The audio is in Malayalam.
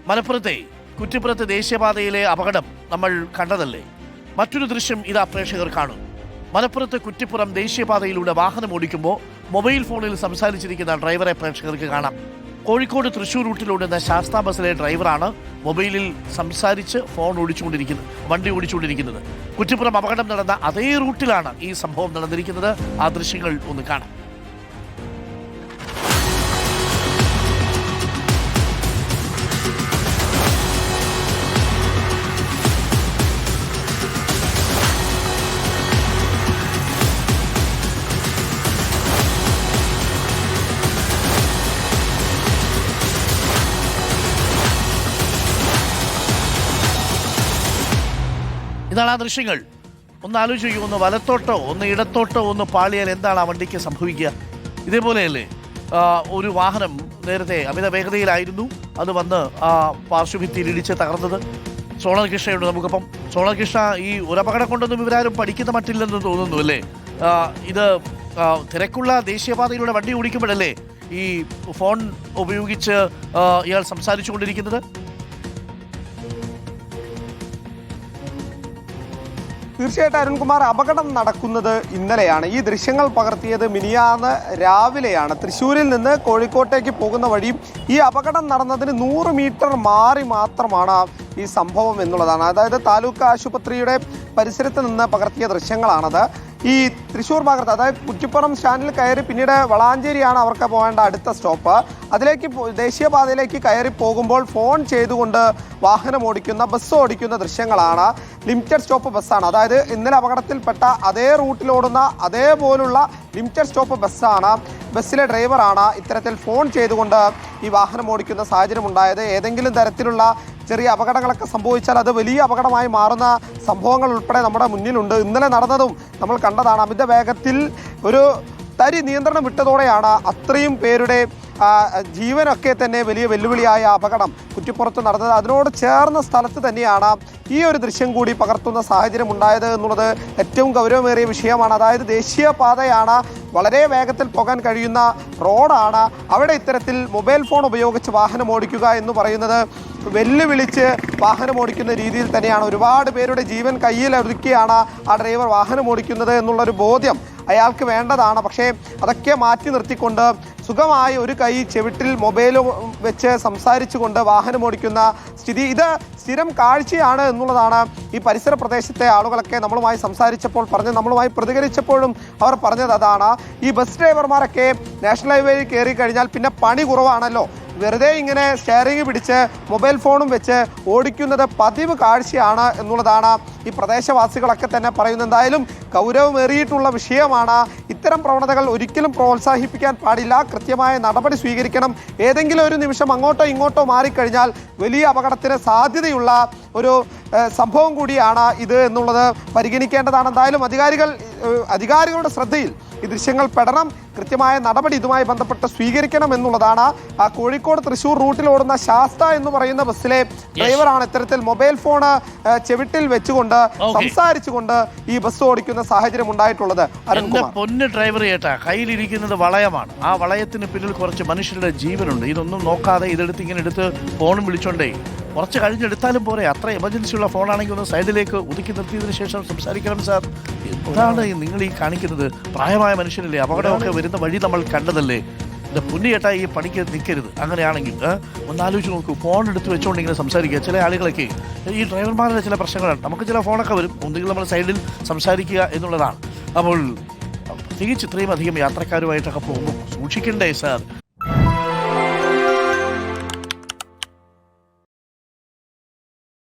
മലപ്പുറത്തെ കുറ്റിപ്പുറത്ത് ദേശീയപാതയിലെ അപകടം നമ്മൾ കണ്ടതല്ലേ? മറ്റൊരു ദൃശ്യം ഇതാ പ്രേക്ഷകർ കാണും. മലപ്പുറത്ത് കുറ്റിപ്പുറം ദേശീയപാതയിലൂടെ വാഹനം ഓടിക്കുമ്പോൾ മൊബൈൽ ഫോണിൽ സംസാരിച്ചിരിക്കുന്ന ഡ്രൈവറെ പ്രേക്ഷകർക്ക് കാണാം. കോഴിക്കോട് തൃശ്ശൂർ റൂട്ടിലോടുന്ന ശാസ്താ ബസ്സിലെ ഡ്രൈവറാണ് മൊബൈലിൽ സംസാരിച്ച് വണ്ടി ഓടിച്ചുകൊണ്ടിരിക്കുന്നത്. കുറ്റിപ്പുറം അപകടം നടന്ന അതേ റൂട്ടിലാണ് ഈ സംഭവം നടന്നിരിക്കുന്നത്. ആ ദൃശ്യങ്ങൾ ഒന്ന് കാണാം. ഇതാണ് ആ ദൃശ്യങ്ങൾ. ഒന്ന് ആലോചിക്കൂ, ഒന്ന് വലത്തോട്ടോ ഒന്ന് ഇടത്തോട്ടോ ഒന്ന് പാളിയാൽ എന്താണ് ആ വണ്ടിക്ക് സംഭവിക്കുക? ഇതേപോലെയല്ലേ ഒരു വാഹനം നേരത്തെ അമിത വേഗതയിലായിരുന്നു, അത് വന്ന് ആ പാർശ്വഭിത്തിയിൽ ഇടിച്ച് തകർന്നത്. സോണൽ കൃഷ്ണയുണ്ട് നമുക്കപ്പം. സോണൽ കൃഷ്ണ, ഈ ഒരു അപകടം കൊണ്ടൊന്നും ഇവരാരും പഠിക്കുന്ന മട്ടില്ലെന്ന് തോന്നുന്നു അല്ലേ? ഇത് തിരക്കുള്ള ദേശീയപാതയിലൂടെ വണ്ടി ഓടിക്കുമ്പോഴല്ലേ ഈ ഫോൺ ഉപയോഗിച്ച് ഇയാൾ സംസാരിച്ചു കൊണ്ടിരിക്കുന്നത്? തീർച്ചയായിട്ടും അരുൺകുമാർ, അപകടം നടക്കുന്നത് ഇന്നലെയാണ്. ഈ ദൃശ്യങ്ങൾ പകർത്തിയത് മിനിയാന്ന് രാവിലെയാണ്. തൃശ്ശൂരിൽ നിന്ന് കോഴിക്കോട്ടേക്ക് പോകുന്ന വഴിയും ഈ അപകടം നടന്നതിന് 100 മീറ്റർ മാറി മാത്രമാണ് ഈ സംഭവം എന്നുള്ളതാണ്. അതായത് താലൂക്ക് ആശുപത്രിയുടെ പരിസരത്ത് നിന്ന് പകർത്തിയ ദൃശ്യങ്ങളാണത്. ഈ തൃശ്ശൂർ ഭാഗത്ത്, അതായത് കുറ്റിപ്പുറം സ്റ്റാൻഡിൽ കയറി പിന്നീട് വളാഞ്ചേരിയാണ് അവർക്ക് പോകേണ്ട അടുത്ത സ്റ്റോപ്പ്. അതിലേക്ക് ദേശീയപാതയിലേക്ക് കയറി പോകുമ്പോൾ ഫോൺ ചെയ്തുകൊണ്ട് വാഹനം ഓടിക്കുന്ന ബസ് ഓടിക്കുന്ന ദൃശ്യങ്ങളാണ്. ലിമിറ്റഡ് സ്റ്റോപ്പ് ബസ്സാണ്. അതായത് ഇന്നലെ അപകടത്തിൽപ്പെട്ട അതേ റൂട്ടിലോടുന്ന അതേപോലുള്ള ലിമിറ്റഡ് സ്റ്റോപ്പ് ബസ്സാണ്. ബസ്സിലെ ഡ്രൈവറാണ് ഇത്തരത്തിൽ ഫോൺ ചെയ്തുകൊണ്ട് ഈ വാഹനം ഓടിക്കുന്ന സാഹചര്യം ഉണ്ടായത്. ഏതെങ്കിലും തരത്തിലുള്ള ചെറിയ അപകടങ്ങളൊക്കെ സംഭവിച്ചാൽ അത് വലിയ അപകടമായി മാറുന്ന സംഭവങ്ങൾ ഉൾപ്പെടെ നമ്മുടെ മുന്നിലുണ്ട്. ഇന്നലെ നടന്നതും നമ്മൾ കണ്ടതാണ്. അമിത വേഗത്തിൽ ഒരു തരി നിയന്ത്രണം വിട്ടതോടെയാണ് അത്രയും പേരുടെ ജീവനൊക്കെ തന്നെ വലിയ വെല്ലുവിളിയായ അപകടം കുറ്റിപ്പുറത്ത് നടന്നത്. അതിനോട് ചേർന്ന സ്ഥലത്ത് തന്നെയാണ് ഈ ഒരു ദൃശ്യം കൂടി പകർത്തുന്ന സാഹചര്യം ഉണ്ടായത് എന്നുള്ളത് ഏറ്റവും ഗൗരവമേറിയ വിഷയമാണ്. അതായത് ദേശീയപാതയാണ്, വളരെ വേഗത്തിൽ പോകാൻ കഴിയുന്ന റോഡാണ്. അവിടെ ഇത്തരത്തിൽ മൊബൈൽ ഫോൺ ഉപയോഗിച്ച് വാഹനം ഓടിക്കുക എന്ന് പറയുന്നത് വെല്ലുവിളിച്ച് വാഹനം ഓടിക്കുന്ന രീതിയിൽ തന്നെയാണ്. ഒരുപാട് പേരുടെ ജീവൻ കയ്യിൽ ഒതുക്കിയാണ് ആ ഡ്രൈവർ വാഹനം ഓടിക്കുന്നത് എന്നുള്ളൊരു ബോധ്യം അയാൾക്ക് വേണ്ടതാണ്. പക്ഷേ അതൊക്കെ മാറ്റി നിർത്തിക്കൊണ്ട് സുഖമായി ഒരു കൈ ചെവിട്ടിൽ മൊബൈൽ വെച്ച് സംസാരിച്ചുകൊണ്ട് വാഹനം ഓടിക്കുന്ന സ്ഥിതി, ഇത് സ്ഥിരം കാഴ്ചയാണ് എന്നുള്ളതാണ് ഈ പരിസര പ്രദേശത്തെ ആളുകളൊക്കെ നമ്മളുമായി സംസാരിച്ചപ്പോൾ നമ്മളുമായി പ്രതികരിച്ചപ്പോഴും അവർ പറഞ്ഞത് അതാണ്. ഈ ബസ് ഡ്രൈവർമാരൊക്കെ നാഷണൽ ഹൈവേയിൽ കയറി കഴിഞ്ഞാൽ പിന്നെ പണി കുറവാണല്ലോ. വെറുതെ ഇങ്ങനെ സ്റ്റെയറിംഗ് പിടിച്ച് മൊബൈൽ ഫോണും വെച്ച് ഓടിക്കുന്നത് പതിവ് കാഴ്ചയാണ് എന്നുള്ളതാണ് ഈ പ്രദേശവാസികളൊക്കെ തന്നെ പറയുന്നത്. എന്തായാലും ഗൗരവമേറിയിട്ടുള്ള വിഷയമാണ്. ഇത്തരം പ്രവണതകൾ ഒരിക്കലും പ്രോത്സാഹിപ്പിക്കാൻ പാടില്ല. കൃത്യമായ നടപടി സ്വീകരിക്കണം. ഏതെങ്കിലും ഒരു നിമിഷം അങ്ങോട്ടോ ഇങ്ങോട്ടോ മാറിക്കഴിഞ്ഞാൽ വലിയ അപകടത്തിന് സാധ്യതയുള്ള ഒരു സംഭവം കൂടിയാണ് ഇത് എന്നുള്ളത് പരിഗണിക്കേണ്ടതാണ്. എന്തായാലും അധികാരികളുടെ ശ്രദ്ധയിൽ ഈ ദൃശ്യങ്ങൾ പെടണം. കൃത്യമായ നടപടി ഇതുമായി ബന്ധപ്പെട്ട് സ്വീകരിക്കണം എന്നുള്ളതാണ്. ആ കോഴിക്കോട് തൃശ്ശൂർ റൂട്ടിൽ ഓടുന്ന ശാസ്ത എന്ന് പറയുന്ന ബസ്സിലെ ഡ്രൈവറാണ് ഇത്തരത്തിൽ മൊബൈൽ ഫോൺ ചെവിട്ടിൽ വെച്ചുകൊണ്ട് സംസാരിച്ചുകൊണ്ട് ഈ ബസ് ഓടിക്കുന്ന സാഹചര്യം ഉണ്ടായിട്ടുള്ളത്. പൊന്ന് ഡ്രൈവർ ചേട്ടാ, കയ്യിലിരിക്കുന്നത് വളയമാണ്. ആ വളയത്തിന് പിന്നിൽ കുറച്ച് മനുഷ്യരുടെ ജീവനുണ്ട്. ഇതൊന്നും നോക്കാതെ ഇങ്ങനെ എടുത്ത് ഫോണും വിളിച്ചോണ്ടേ കുറച്ച് കഴിഞ്ഞെടുത്താലും പോരെ. അത്ര എമർജൻസി ഉള്ള ഫോണാണെങ്കിൽ ഒന്ന് സൈഡിലേക്ക് ഒതുക്കി നിർത്തിയതിനു ശേഷം സംസാരിക്കണം സാർ. എന്താണ് നിങ്ങൾ ഈ കാണിക്കുന്നത്? പ്രായമായ മനുഷ്യരല്ലേ, അപകടമൊക്കെ വരുന്ന വഴി നമ്മൾ കണ്ടതല്ലേ. എൻ്റെ പുണ്യേട്ടാ, ഈ പണിക്ക് നിൽക്കരുത്. അങ്ങനെയാണെങ്കിൽ ഒന്നാലോചിച്ച് നോക്കൂ, ഫോൺ എടുത്ത് വെച്ചുകൊണ്ട് ഇങ്ങനെ സംസാരിക്കുക. ചില ആളുകളൊക്കെ ഈ ഡ്രൈവർമാരുടെ ചില പ്രശ്നങ്ങളാണ്. നമുക്ക് ചില ഫോണൊക്കെ വരും, ഒന്നുകിൽ നമ്മൾ സൈഡിൽ സംസാരിക്കുക എന്നുള്ളതാണ്. അപ്പോൾ പ്രത്യേകിച്ച് ഇത്രയും അധികം യാത്രക്കാരുമായിട്ടൊക്കെ പോകുമ്പോൾ സൂക്ഷിക്കണ്ടേ സാർ?